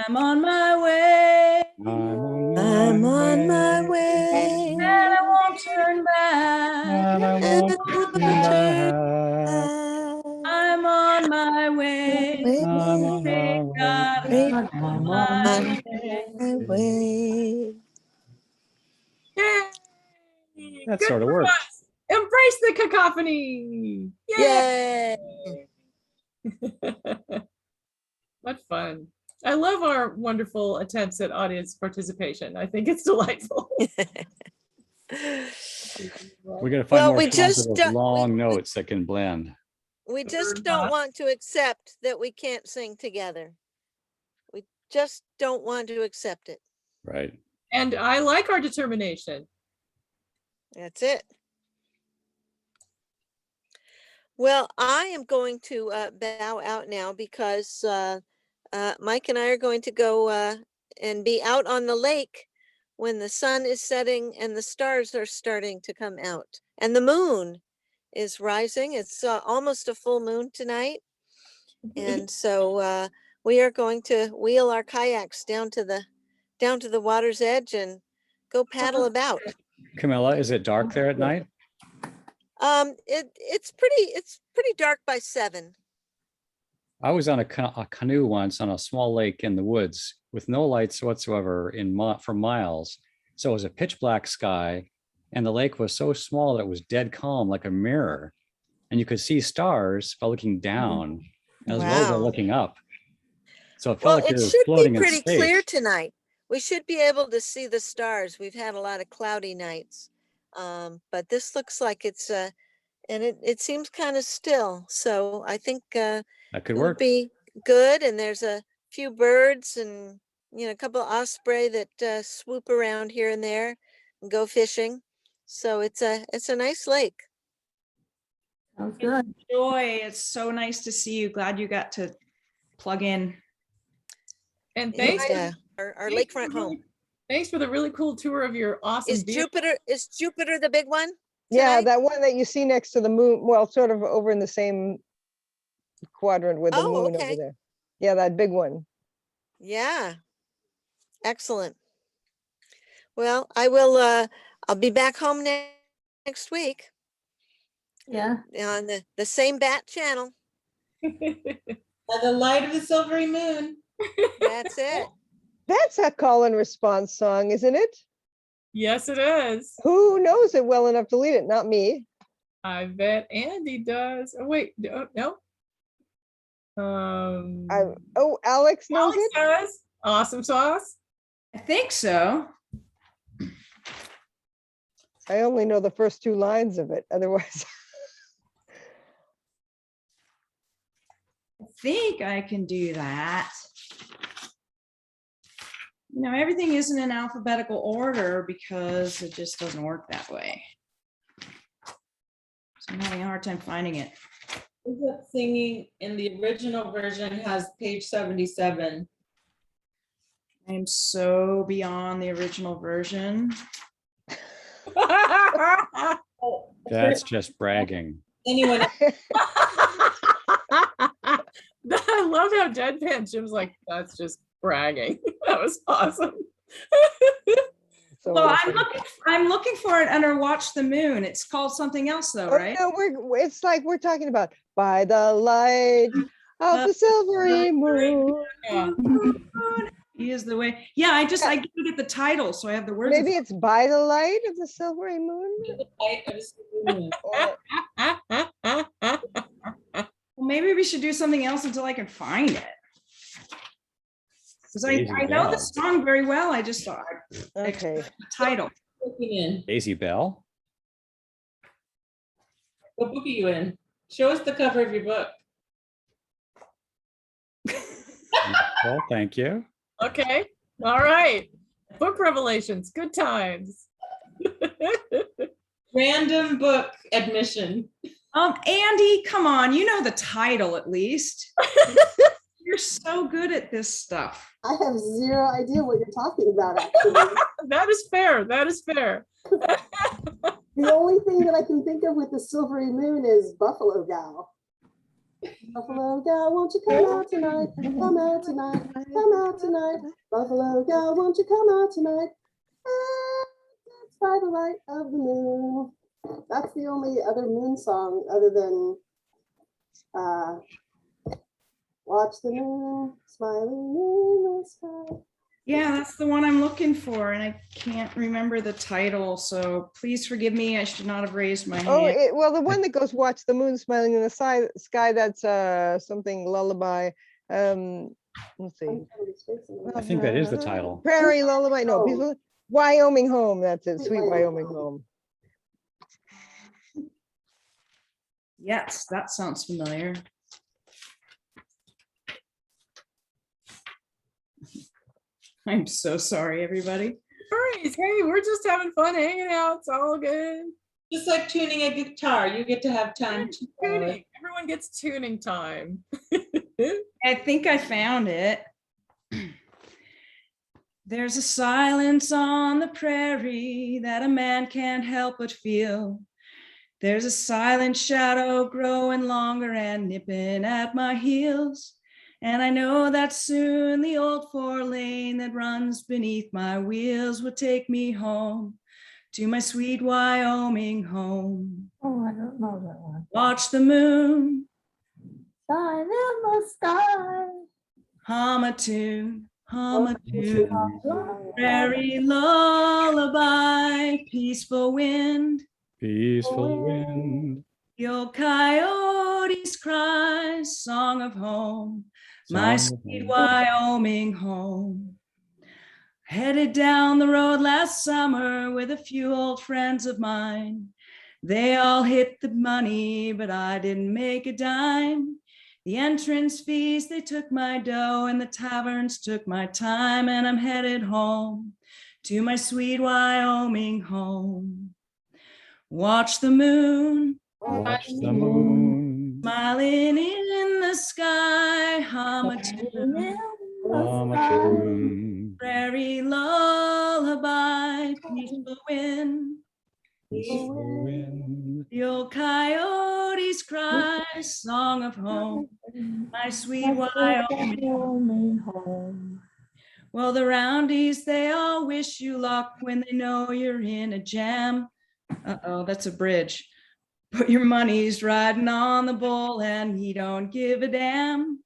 I'm on my way I'm on my and way. I won't turn back. And I And won't I turn won't turn back. back. I'm on my way. I'm on Thank my way. God Great I'm on I'm my on on way. my way. Yay! That Good sort of for worked. us. Embrace the cacophony. Yay. What fun. I love our wonderful attempts at audience participation. I think it's delightful. We got to find Well, more we songs just with those don't- long notes that can blend. We just don't want to accept that we can't sing together. We just don't want to accept it. Right. And I like our determination. That's it. Well, I am going to bow out now because Mike and I are going to go and be out on the lake when the sun is setting and the stars are starting to come out and the moon is rising. It's almost a full moon tonight. And so we are going to wheel our kayaks down to the water's edge and go paddle about. Camilla, is it dark there at night? It's pretty dark by 7. I was on a canoe once on a small lake in the woods with no lights whatsoever for miles. So it was a pitch black sky, and the lake was so small that it was dead calm, like a mirror, and you could see stars by looking down as well as by Wow. looking up. So it felt Well, like it it was should be floating in pretty clear space. tonight. We should be able to see the stars. We've had a lot of cloudy nights. But this looks like it's and it seems kind of still. So I think That could it would work. be good. And there's a few birds and a couple of osprey that swoop around here and there and go fishing. So it's a nice lake. Sounds good. Joy, it's so nice to see you. Glad you got to plug in. And It's thanks, our lakefront home. thanks for the really cool tour of your awesome Is vehicle. Jupiter the big one? Yeah, tonight? that one that you see next to the moon, well, sort of over in the same quadrant with the Oh, moon over okay. there. Yeah, that big one. Yeah. Excellent. Well, I'll be back home next week Yeah. on the same bat channel. By the light of the silvery moon. That's it. That's a call and response song, isn't it? Yes, it is. Who knows it well enough to lead it? Not me. I bet Andy does. Oh, wait, no. Oh, Alex knows Alex it. does. Awesome sauce. I think so. I only know the first two lines of it, otherwise. I think I can do that. You know, everything isn't in alphabetical order because it just doesn't work that way. So I'm having a hard time finding it. Is That Singing in the original version has page 77. I'm so beyond the original version. That's just bragging. Anyone, I love how deadpan Jim's like, that's just bragging. That was awesome. So Well, it's- I'm looking for it under Watch the Moon. It's called something else though, Oh, right? no, it's like we're talking about by the light of the silvery moon. Yeah. He is the way. Yeah, I couldn't get the title, so I have the words. in Maybe it's by the light of the silvery moon. Or- Well, maybe we should do something else until I can find it. Because Daisy I know the Bell. song very well. I just thought Okay. the title. Booking in. Daisy Bell. What book are you in? Show us the cover of your book. Well, thank you. Okay, all right. Book revelations, good times. Random book admission. Andy, come on, you know the title at least. You're so good at this stuff. I have zero idea what you're talking about, actually. That is fair, that is fair. The only thing that I can think of with the silvery moon is Buffalo Gal. Buffalo Gal, won't you come out tonight? Come out tonight, come out tonight. Buffalo Gal, won't you come out tonight? It's by the light of the moon. That's the only other moon song other than Watch the Moon Smiling in the Sky. Yeah, that's the one I'm looking for, and I can't remember the title, so please forgive me. I should not have raised my Oh, hand. well, the one that goes, watch the moon smiling in the sky, that's something lullaby. Let's see. I think that is the title. Prairie lullaby, no, Oh. peaceful, Wyoming home, that's it, sweet Wyoming home. Yes, that sounds familiar. I'm so sorry, everybody. All right, hey, we're just having fun hanging out, it's all good. Just like tuning a guitar, you get to have time to. Tuning, everyone gets tuning time. I think I found it. There's a silence on the prairie that a man can't help but feel. There's a silent shadow growing longer and nipping at my heels. And I know that soon the old 4-lane that runs beneath my wheels will take me home to my sweet Wyoming home. Oh, I don't know that one. Watch the moon, Shine in the sky. hum a tune, prairie lullaby, peaceful wind. Peaceful wind. The old coyotes cry, song of home, my Song of sweet home. Wyoming home. Headed down the road last summer with a few old friends of mine. They all hit the money, but I didn't make a dime. The entrance fees, they took my dough, and the taverns took my time, and I'm headed home to my sweet Wyoming home. Watch the moon, Watch the moon. smiling in the sky, hum a tune, Hum a tune. prairie lullaby, peaceful wind. Peaceful wind. The old coyotes cry, song of home, my sweet Wyoming. Home. Well, the roundies, they all wish you luck when they know you're in a jam. Uh-oh, that's a bridge. But your money's riding on the bull and he don't give a damn.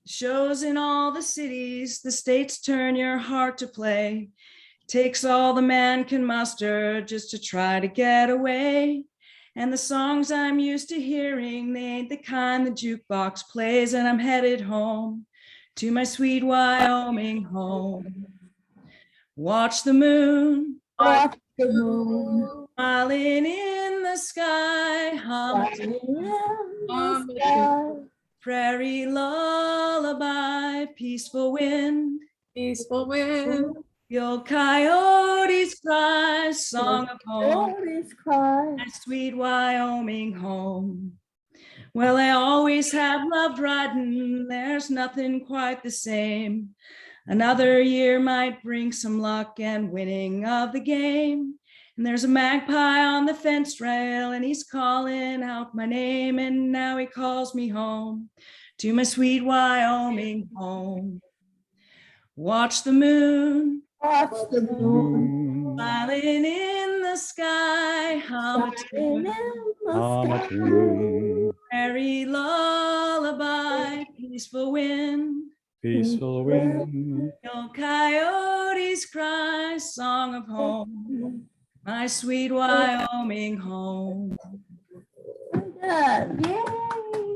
Shows in all the cities, the states turn your heart to play. Takes all the man can muster just to try to get away. And the songs I'm used to hearing, they ain't the kind the jukebox plays, and I'm headed home to my sweet Wyoming home. Watch the moon, Watch the moon. Smiling in the sky, hum a Flying in the Um, sky. prairie lullaby, peaceful wind. Peaceful wind. Your coyotes cry, song of home, Coyotes cry. my sweet Wyoming home. Well, I always have loved riding, there's nothing quite the same. Another year might bring some luck and winning of the game. And there's a magpie on the fence rail, and he's calling out my name, and now he calls me home to my sweet Wyoming home. Watch the moon, Watch the moon. smiling in the sky, hum a Flying in Hum a the sky. tune, prairie lullaby, peaceful wind. peaceful wind. Your coyotes cry, song of home, my sweet Wyoming home. Good. Yay.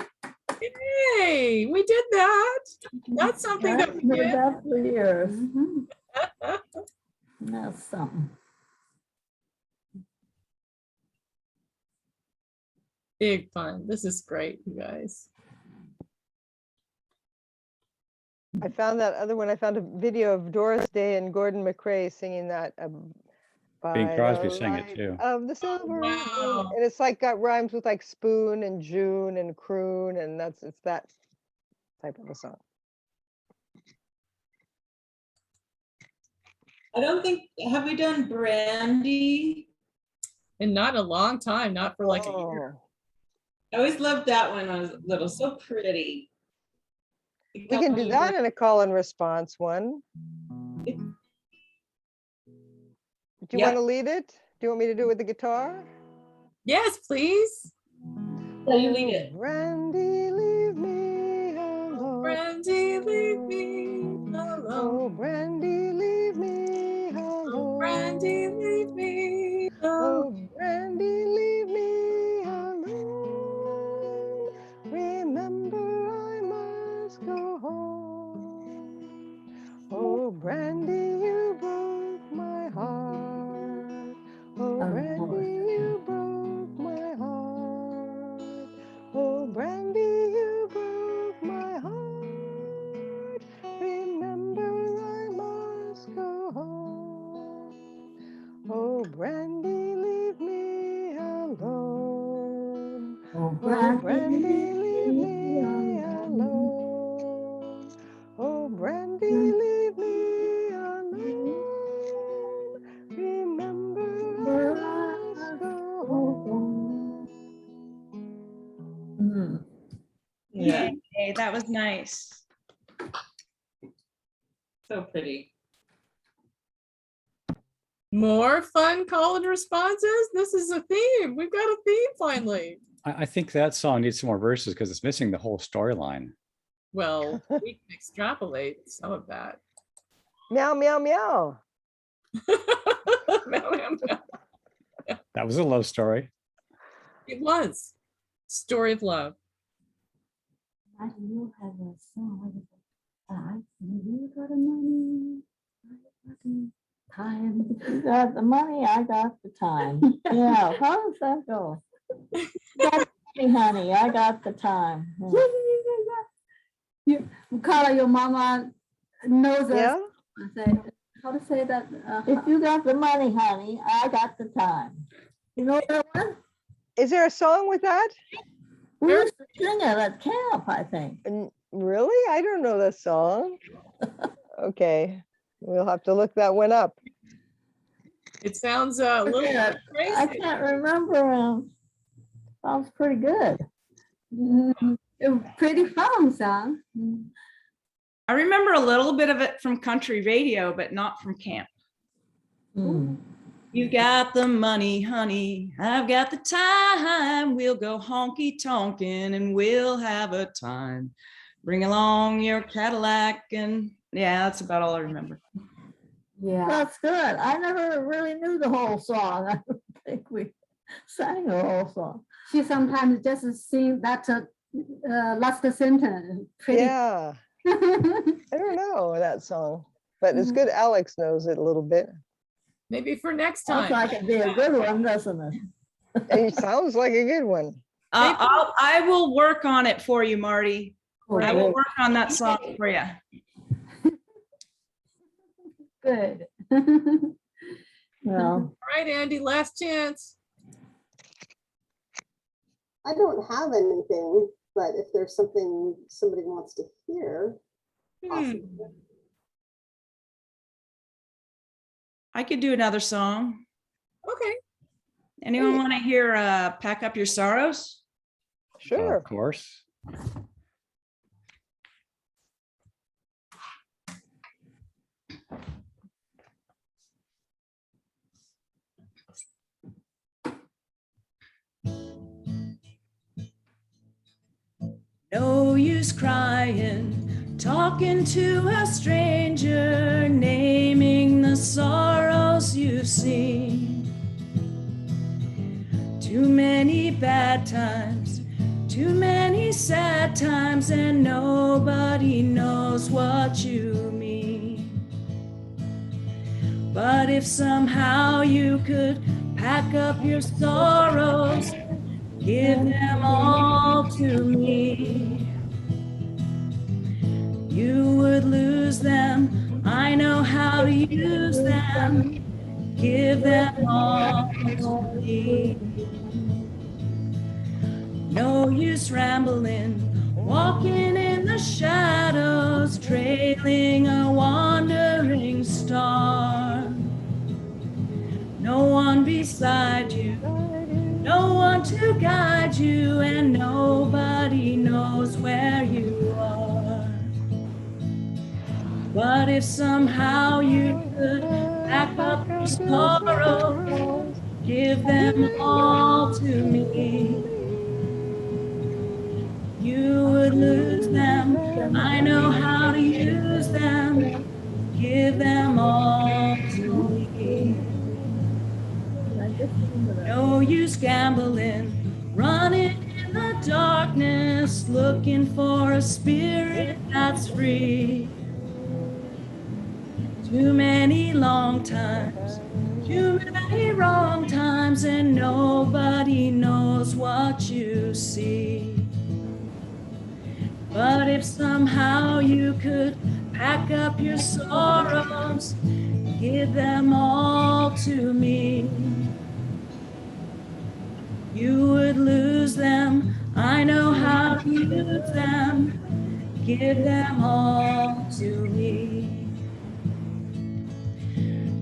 Yay, we did that. That's something that we Never did. done for years. That's something. Big fun. This is great, you guys. I found that other one. I found a video of Doris Day and Gordon McRae singing that. Bing By Crosby the sang it light too. Of the silver moon. wow. And it's like got rhymes with like spoon and June and croon, and it's that type of a song. I don't think, have we done Brandy? And not a long time, not for like a year. Oh. I always loved that one when I was little, so pretty. We can do that in a call and response one. It- Do you Yeah. want to lead it? Do you want me to do it with the guitar? Yes, please. Yeah, you lead it. Brandy, leave me alone. Brandy, leave me alone. Oh, Brandy, leave me alone. Brandy, leave me Oh, alone. Brandy, leave me alone. Remember, I must go home. Oh, Brandy, you broke my heart. Oh, Brandy, you broke my heart. Oh, Brandy, you broke my heart. Remember, I must go home. Oh, Brandy, leave me alone. Oh, Oh, Brandy, leave leave me me alone. alone. Oh, Brandy, leave me alone. Remember, I must go home. Yeah, Yay, that was nice. so pretty. More fun call and responses. This is a theme. We've got a theme finally. I think that song needs some more verses because it's missing the whole storyline. Well, we can extrapolate some of that. Meow, meow, meow. That was a love story. It was. Story of love. Why do you have a song? I see you got the money. I got the time. You got the money, I got the time. Yeah, how does that go? You got the money, honey, I got the time. You, Carla, your mama knows us. Yeah? I say, how to say that? If you got the money, honey, I got the time. You know that one? Is there a song with that? We used to sing it at camp, I think. Really? I don't know the song. Okay, we'll have to look that one up. It sounds a little Yeah, I crazy. can't remember. Sounds pretty good. Pretty fun song. I remember a little bit of it from country radio, but not from camp. Hmm. You got the money, honey. I've got the time. We'll go honky tonkin' and we'll have a time. Bring along your Cadillac. And yeah, that's about all I remember. Yeah. That's good. I never really knew the whole song. I don't think we sang the whole song. She sometimes just sing that last sentence. Pretty. Yeah, I don't know that song, but it's good Alex knows it a little bit. Maybe for next Sounds time. like it'd be a good one, doesn't it? It sounds like a good one. I will work on it for you, Marty. Oh, I will good. work on that song for you. Good. Well, All right, Andy, last chance. I don't have anything, but if there's something somebody wants to hear, awesome. I could do another song. Okay. Anyone want to hear Pack Up Your Sorrows? Sure. Of course. No use crying, talking to a stranger, naming the sorrows you've seen. Too many bad times, too many sad times, and nobody knows what you mean. But if somehow you could pack up your sorrows, give them all to me, you would lose them. I know how to use them. Give them all to me. No use rambling, walking in the shadows, trailing a wandering star. No one beside you, no one to guide you, and nobody knows where you are. But if somehow you could pack up your sorrows, give them all to me, you would lose them. I know how to use them. Give them all to me. No use gambling, running in the darkness, looking for a spirit that's free. Too many long times, too many wrong times, and nobody knows what you see. But if somehow you could pack up your sorrows, give them all to me, you would lose them. I know how to use them. Give them all to me.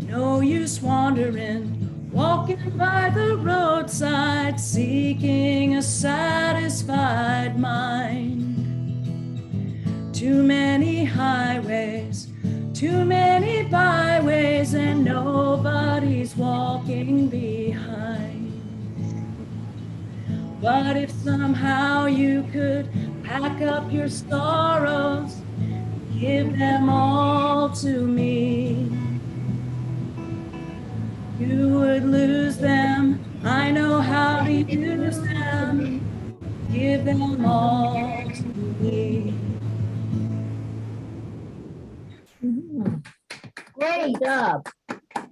No use wandering, walking by the roadside, seeking a satisfied mind. Too many highways, too many byways, and nobody's walking behind. But if somehow you could pack up your sorrows, give them all to me, you would lose them. I know how to use them. Give them all to me. great job. That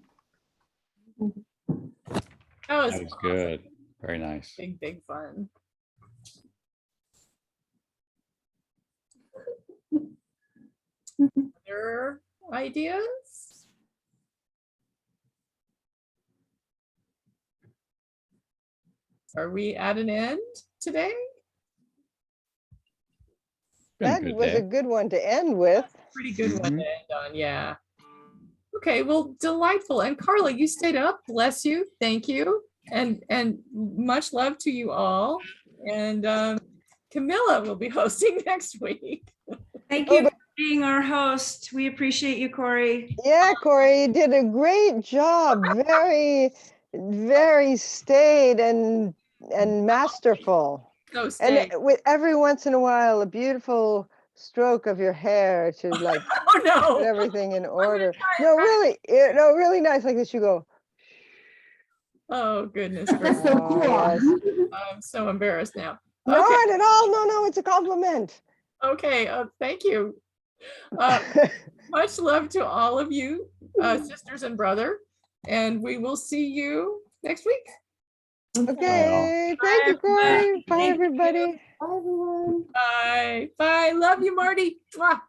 was That was good. Very nice. big fun. Other ideas? Are we at an end today? Been a That good was day. a good one to end with. Pretty good one Mhm. to end on, yeah. Okay, well, delightful. And Carla, you stayed up. Bless you. Thank you. And much love to you all. And Camilla will be hosting next week. Thank Oh, you but- for being our host. We appreciate you, Corey. Yeah, Corey, you did a great job. Very, very staid and masterful. So And stay. with every once in a while, a beautiful stroke of your hair to like Oh, put no. everything in order. No, really, no, really nice like this. You go, Oh, goodness. That's gracious. so "Oh, cool. yes." I'm so embarrassed now. Not Okay, at all. No, no, it's a compliment. okay. Thank you. Much love to all of you, sisters and brother. And we will see you next week. Okay, thank you, Corey. Bye, Thank you. everybody. Bye, everyone. Bye. Bye. Love you, Marty. Mwah.